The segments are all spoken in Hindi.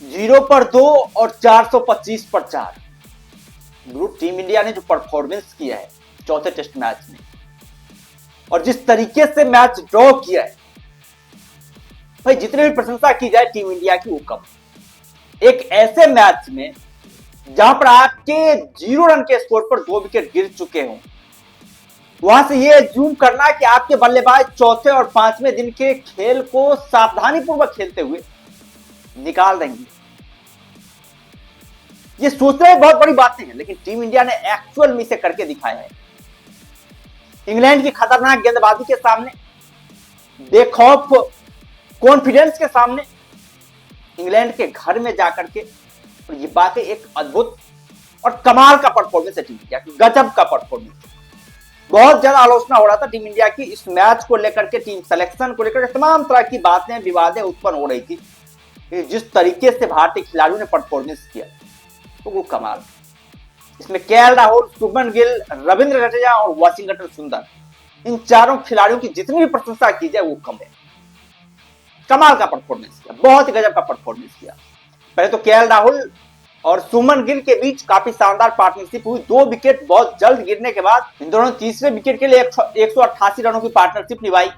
0 पर 2 और 425 पर 4। ग्रुप टीम इंडिया ने जो परफॉर्मेंस किया है चौथे टेस्ट मैच में और जिस तरीके से मैच ड्रॉ किया है, भाई जितनी भी प्रशंसा की जाए टीम इंडिया की वो कम। एक ऐसे मैच में जहां पर आपके 0 रन के स्कोर पर 2 विकेट गिर चुके हों, वहां से ये जूम करना कि आपके बल्लेबाज चौथे और पांचवें दिन के खेल को सावधानीपूर्वक खेलते हुए निकाल देंगे, ये सोचने में बहुत बड़ी बातें हैं, लेकिन टीम इंडिया ने एक्चुअल में इसे करके दिखाया है। इंग्लैंड की खतरनाक गेंदबाजी के सामने, बेखौफ कॉन्फिडेंस के सामने, इंग्लैंड के घर में जाकर के, और ये बातें एक अद्भुत और कमाल का परफॉर्मेंस है टीम इंडिया की, गजब का परफॉर्मेंस। बहुत ज्यादा आलोचना हो रहा था टीम इंडिया की इस मैच को लेकर के, टीम सिलेक्शन को लेकर, तमाम तरह की बातें विवादें उत्पन्न हो रही थी। जिस तरीके से भारतीय खिलाड़ियों ने परफॉर्मेंस किया तो वो कमाल। इसमें केएल राहुल, शुभमन गिल, रविंद्र जडेजा और वाशिंगटन सुंदर, इन चारों खिलाड़ियों की जितनी भी प्रशंसा की जाए वो कम है। कमाल का परफॉर्मेंस किया, बहुत ही गजब का परफॉर्मेंस किया। पहले तो केएल राहुल और शुभमन गिल के बीच काफी शानदार पार्टनरशिप हुई। 2 विकेट बहुत जल्द गिरने के बाद इन दोनों ने तीसरे विकेट के लिए 188 रनों की पार्टनरशिप निभाई।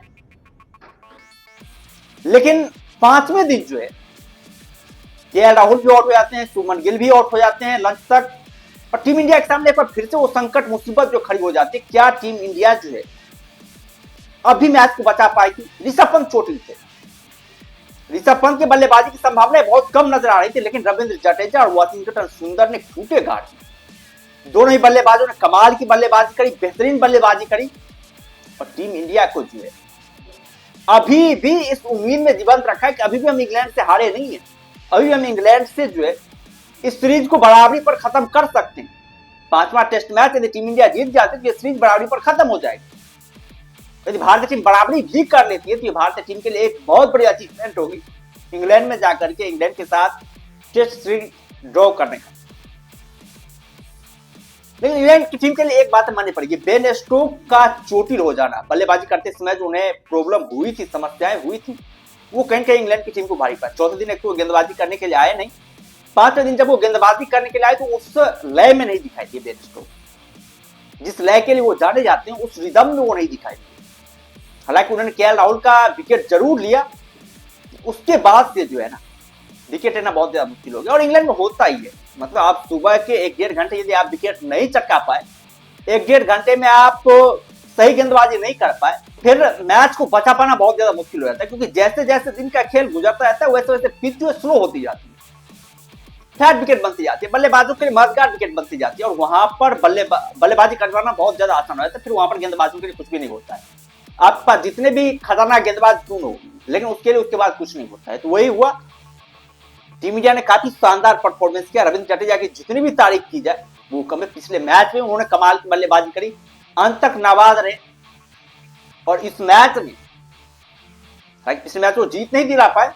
लेकिन पांचवें दिन जो है केएल राहुल भी आउट हो जाते हैं, शुभमन गिल भी आउट हो जाते हैं लंच तक, और टीम इंडिया के सामने एक बार फिर से वो संकट मुसीबत जो खड़ी हो जाती है। क्या टीम इंडिया जो है अभी मैच को बचा पाएगी? ऋषभ पंत चोटिल थे, ऋषभ पंत के बल्लेबाजी की संभावनाएं बहुत कम नजर आ रही थी, लेकिन रविंद्र जडेजा और वाशिंगटन सुंदर ने खूंटे गाड़ दी। दोनों ही बल्लेबाजों ने कमाल की बल्लेबाजी करी, बेहतरीन बल्लेबाजी करी, और टीम इंडिया को जो है अभी भी इस उम्मीद में जीवंत रखा है कि अभी भी हम इंग्लैंड से हारे नहीं है, अभी हम इंग्लैंड से जो है इस सीरीज को बराबरी पर खत्म कर सकते हैं। 5वां टेस्ट मैच यदि टीम इंडिया जीत जाती है तो ये सीरीज बराबरी पर खत्म हो जाएगी। यदि भारतीय टीम बराबरी भी कर लेती है तो ये भारतीय टीम के लिए एक बहुत बड़ी अचीवमेंट होगी, इंग्लैंड में जाकर के इंग्लैंड के साथ टेस्ट सीरीज ड्रॉ करने का। लेकिन इंग्लैंड की टीम के लिए एक बात माननी पड़ेगी, बेन स्टोक का चोटिल हो जाना, बल्लेबाजी करते समय जो उन्हें प्रॉब्लम हुई थी, समस्याएं हुई थी, वो कहीं कहीं इंग्लैंड की टीम को भारी पड़ा। चौथे दिन एक तो गेंदबाजी करने के लिए आए नहीं, पांचवें दिन जब वो गेंदबाजी करने के लिए आए तो उस लय में नहीं दिखाई दिए बेन स्टोक, जिस लय के लिए वो जाने जाते हैं उस रिदम में वो नहीं दिखाई दिए। हालांकि उन्होंने केएल राहुल का विकेट जरूर लिया, उसके बाद से जो है ना विकेट लेना बहुत ज्यादा मुश्किल हो गया। और इंग्लैंड में होता ही है, मतलब आप सुबह के 1-1.5 घंटे यदि आप विकेट नहीं चटका पाए, 1-1.5 घंटे में आप सही गेंदबाजी नहीं कर पाए, फिर मैच को बचा पाना बहुत ज्यादा मुश्किल हो जाता है, क्योंकि जैसे जैसे दिन का खेल गुजरता रहता है वैसे वैसे पिच जो स्लो होती जाती है, फ्लैट विकेट बनती जाती है, बल्लेबाजों के लिए मददगार विकेट बनती जाती है, और वहां पर बल्लेबाजी करवाना बहुत ज्यादा आसान हो जाता है। फिर वहां पर गेंदबाजों के लिए कुछ भी नहीं होता है, आपके पास जितने भी खतरनाक गेंदबाज क्यों हो, लेकिन उसके लिए उसके बाद कुछ नहीं होता है। तो वही हुआ, टीम इंडिया ने काफी शानदार परफॉर्मेंस किया। रविंद्र जडेजा की जितनी भी तारीफ की जाए वो कम है। पिछले मैच में उन्होंने कमाल की बल्लेबाजी करी, अंत तक नाबाद रहे, और इस मैच में पिछले मैच को जीत नहीं दिला पाए,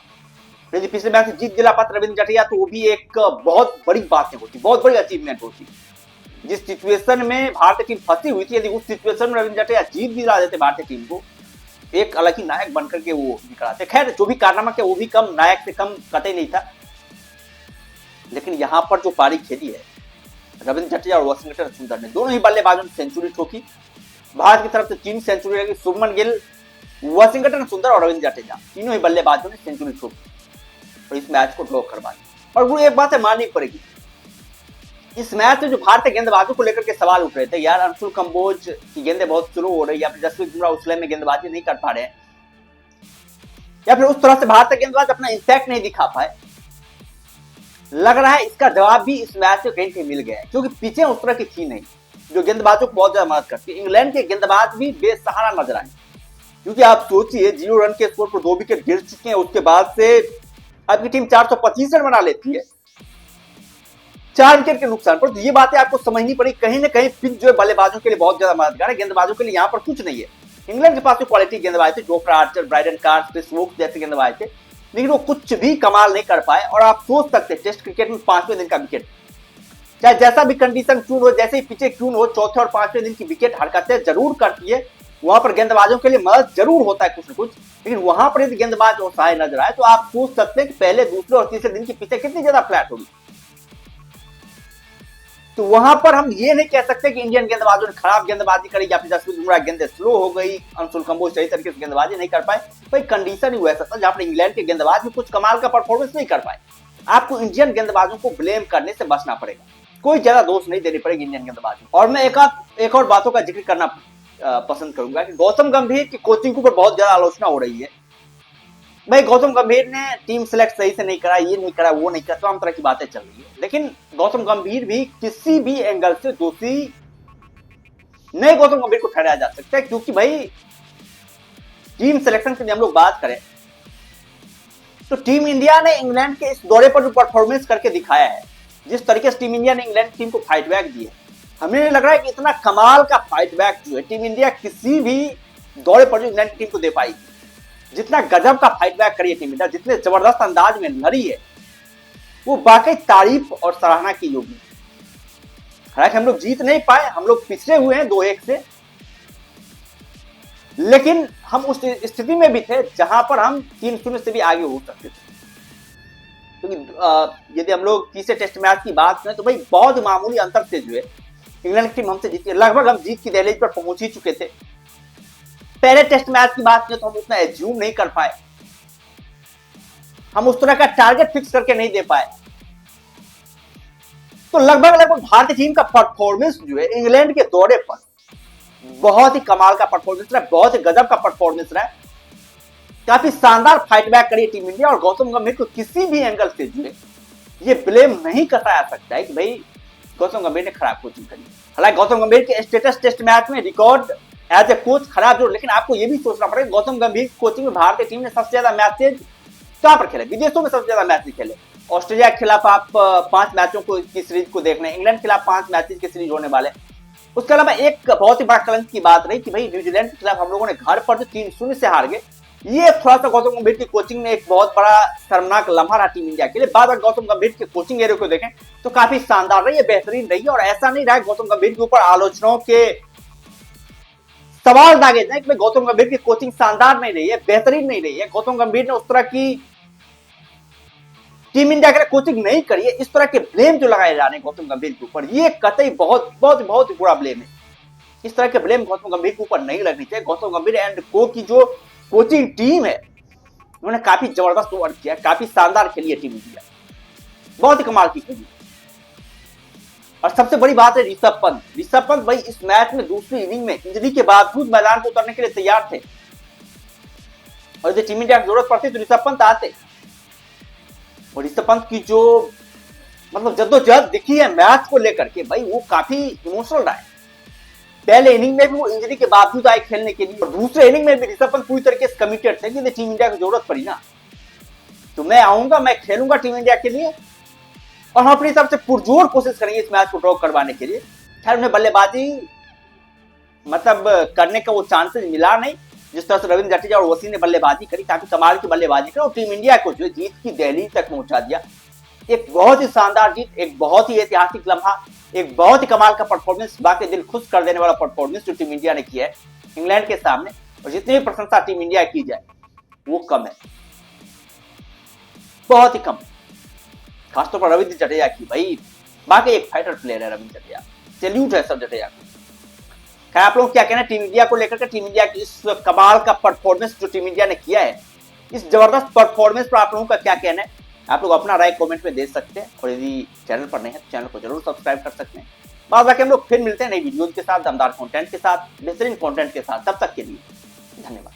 यदि पिछले मैच में जीत दिला पाते रविंद्र जडेजा तो वो भी एक बहुत बड़ी बात होती, बहुत बड़ी अचीवमेंट होती। जिस सिचुएशन में भारतीय टीम फंसी हुई थी, यदि उस सिचुएशन में रविंद्र जडेजा जीत दिला देते भारतीय टीम को, एक अलग ही नायक बनकर के वो निकल आते। खैर जो भी कारनामा किया वो भी कम, नायक से कम कतई नहीं था, लेकिन यहां पर जो पारी खेली है रविंद्र जडेजा और वाशिंगटन सुंदर ने, दोनों ही बल्लेबाजों ने सेंचुरी ठोकी। भारत की तरफ से 3 सेंचुरी लगी, शुभमन गिल, वाशिंगटन सुंदर और रविंद्र जडेजा, तीनों ही बल्लेबाजों ने सेंचुरी ठोकी और इस मैच को ड्रॉ करवा दिया। और वो एक बात है माननी पड़ेगी, इस मैच में जो भारतीय गेंदबाजों को लेकर के सवाल उठ रहे थे, यार अंशुल कंबोज की गेंदें बहुत स्लो हो रही, या फिर जसप्रीत बुमराह उस लय में गेंदबाजी नहीं कर पा रहे हैं, या फिर उस तरह से भारतीय गेंदबाज अपना इंपैक्ट नहीं दिखा पाए, लग रहा है इसका जवाब भी इस मैच में कहीं मिल गया है, क्योंकि पीछे उस तरह की थी नहीं जो गेंदबाजों को बहुत ज्यादा मदद करती है। इंग्लैंड के गेंदबाज भी बेसहारा नजर आए, क्योंकि आप सोचिए 0 रन के स्कोर पर 2 विकेट गिर चुके हैं, उसके बाद से आपकी टीम 425 रन बना लेती है 4 विकेट के नुकसान पर। तो ये बातें आपको समझनी पड़ी, कहीं ना कहीं पिच जो है बल्लेबाजों के लिए बहुत ज्यादा मददगार है, गेंदबाजों के लिए यहाँ पर कुछ नहीं है। इंग्लैंड के पास जो क्वालिटी गेंदबाज थे, Jofra Archer, Brydon Carse, Chris Woakes जैसे गेंदबाज थे, लेकिन वो कुछ भी कमाल नहीं कर पाए। और आप सोच सकते टेस्ट क्रिकेट में 5वें दिन का विकेट, चाहे जैसा भी कंडीशन क्यों हो, जैसे ही पिचे क्यों हो, चौथे और 5वें दिन की विकेट हरकतें जरूर करती है, वहां पर गेंदबाजों के लिए मदद जरूर होता है कुछ न कुछ, लेकिन वहां पर यदि गेंदबाज असहाय नजर आए तो आप सोच सकते हैं कि पहले, दूसरे और तीसरे दिन की पिचें कितनी ज्यादा फ्लैट होगी। तो वहां पर हम ये नहीं कह सकते कि इंडियन गेंदबाजों ने खराब गेंदबाजी करी या फिर जसप्रीत बुमराह गेंदें स्लो हो गई, अंशुल कंबोज सही तरीके से गेंदबाजी नहीं कर पाए। भाई कंडीशन ही वैसा था जहां पर इंग्लैंड के गेंदबाज भी कुछ कमाल का परफॉर्मेंस नहीं कर पाए। आपको इंडियन गेंदबाजों को ब्लेम करने से बचना पड़ेगा, कोई ज्यादा दोष नहीं देनी पड़ेगी इंडियन गेंदबाजों। और मैं एक और बातों का जिक्र करना पसंद करूंगा कि गौतम गंभीर की कोचिंग के ऊपर बहुत ज्यादा आलोचना हो रही है। भाई गौतम गंभीर ने टीम सेलेक्ट सही से नहीं करा, ये नहीं करा, वो नहीं करा, तमाम तरह की बातें चल रही है, लेकिन गौतम गंभीर भी किसी भी एंगल से दोषी नहीं गौतम गंभीर को ठहराया जा सकता है, क्योंकि भाई टीम सिलेक्शन की हम लोग बात करें तो टीम इंडिया ने इंग्लैंड के इस दौरे पर जो परफॉर्मेंस करके दिखाया है, जिस तरीके से टीम इंडिया ने इंग्लैंड टीम को फाइट बैक दिया, हमें नहीं लग रहा है कि इतना कमाल का फाइट बैक जो है टीम इंडिया किसी भी दौरे पर जो इंग्लैंड टीम को दे पाएगी। जितना गजब का फाइट बैक करी है टीम इंडिया, जितने जबरदस्त अंदाज में लड़ी है, वो वाकई तारीफ और सराहना की योग्य। हालांकि हम लोग जीत नहीं पाए, हम लोग पिछड़े हुए हैं 2-1 से, लेकिन हम उस स्थिति में भी थे जहां पर हम 3-0 से भी आगे हो सकते थे। क्योंकि यदि हम लोग तीसरे टेस्ट मैच की बात करें तो भाई बहुत मामूली अंतर से जो है इंग्लैंड की टीम हमसे जीती, लगभग हम जीत की दहलीज पर पहुंच ही चुके थे। पहले टेस्ट मैच की बात करें तो हम उतना एज्यूम नहीं कर पाए, हम उस तरह का टारगेट फिक्स करके नहीं दे पाए। तो लगभग भारतीय टीम का परफॉर्मेंस जो है इंग्लैंड के दौरे पर बहुत ही कमाल का परफॉर्मेंस रहा, बहुत ही गजब का परफॉर्मेंस रहा। काफी शानदार फाइट बैक करी टीम इंडिया, और गौतम गंभीर को किसी भी एंगल से जो है ये ब्लेम नहीं कसाया सकता है कि भाई गौतम गंभीर ने खराब कोचिंग करी। हालांकि गौतम गंभीर के स्टेटस टेस्ट मैच में रिकॉर्ड एज ए कोच खराब जरूर, लेकिन आपको यह भी सोचना पड़ेगा गौतम गंभीर की कोचिंग में भारतीय टीम ने सबसे ज्यादा मैचेज कहां पर खेले, विदेशों में सबसे ज्यादा मैच नहीं खेले। ऑस्ट्रेलिया के खिलाफ आप 5 मैचों की सीरीज को देख रहे हैं, इंग्लैंड के खिलाफ 5 मैचेज की सीरीज होने वाले। उसके अलावा एक बहुत ही बड़ा कलंक की बात रही कि भाई न्यूजीलैंड के खिलाफ हम लोगों ने घर पर जो 3-0 से हार गए, ये थोड़ा सा गौतम गंभीर की कोचिंग में एक बहुत बड़ा शर्मनाक लम्हा रहा टीम इंडिया के लिए। बाद में गौतम गंभीर के कोचिंग एरिया को देखें तो काफी शानदार रही है, बेहतरीन रही है, और ऐसा नहीं रहा गौतम गंभीर के ऊपर आलोचनाओं के सवाल दागे जाए कि गौतम गंभीर की कोचिंग शानदार नहीं रही है, बेहतरीन नहीं रही है, गौतम गंभीर ने उस तरह की टीम इंडिया के लिए कोचिंग नहीं करी है। इस तरह के ब्लेम जो लगाए जा रहे हैं गौतम गंभीर के ऊपर, ये कतई बहुत बहुत बहुत बुरा ब्लेम है। इस तरह के ब्लेम गौतम गंभीर के ऊपर नहीं लगनी चाहिए। गौतम गंभीर एंड को की जो कोचिंग टीम है, उन्होंने काफी जबरदस्त वर्क किया, काफी शानदार खेली है टीम इंडिया, बहुत ही कमाल की खेली। और सबसे बड़ी बात है ऋषभ पंत। ऋषभ पंत भाई इस मैच में दूसरी इनिंग में इंजरी के बावजूद मैदान को उतरने के लिए तैयार थे, और यदि टीम इंडिया की जरूरत पड़ती तो ऋषभ पंत आते। और ऋषभ पंत की जो मतलब जद्दोजहद दिखी है मैच को लेकर के, भाई वो काफी इमोशनल रहा है। पहले इनिंग में भी वो इंजरी के बावजूद आए खेलने के लिए, और दूसरे इनिंग में भी ऋषभ पंत पूरी तरीके से कमिटेड थे कि टीम इंडिया की जरूरत पड़ी ना तो मैं आऊंगा, मैं खेलूंगा टीम इंडिया के लिए, और हम अपने हिसाब से पुरजोर कोशिश करेंगे इस मैच को ड्रॉ करवाने के लिए। खैर उन्हें बल्लेबाजी मतलब करने का वो चांसेस मिला नहीं, जिस तरह से रविंद्र जडेजा और वसीम ने बल्लेबाजी करी, काफी कमाल की बल्लेबाजी करी और टीम इंडिया को जो जीत की दहलीज तक पहुंचा दिया। एक बहुत ही शानदार जीत, एक बहुत ही ऐतिहासिक लम्हा, एक बहुत ही कमाल का परफॉर्मेंस, बाकी दिल खुश कर देने वाला परफॉर्मेंस जो टीम इंडिया ने किया है इंग्लैंड के सामने। और जितनी भी प्रशंसा टीम इंडिया की जाए वो कम है, बहुत ही कम, खासतौर पर रविंद्र जडेजा की। भाई बाकी एक फाइटर प्लेयर है रविंद्र जडेजा, सैल्यूट है सब जडेजा को। क्या आप लोग क्या कहना है टीम इंडिया को लेकर के, टीम इंडिया की इस कमाल का परफॉर्मेंस जो टीम इंडिया ने किया है, इस जबरदस्त परफॉर्मेंस पर आप लोगों का क्या कहना है? आप लोग अपना राय कमेंट में दे सकते हैं, और यदि चैनल पर नहीं है तो चैनल को जरूर सब्सक्राइब कर सकते हैं। बाद बाकी हम लोग फिर मिलते हैं नई वीडियोज के साथ, दमदार कंटेंट के साथ, बेहतरीन कंटेंट के साथ। तब तक के लिए धन्यवाद।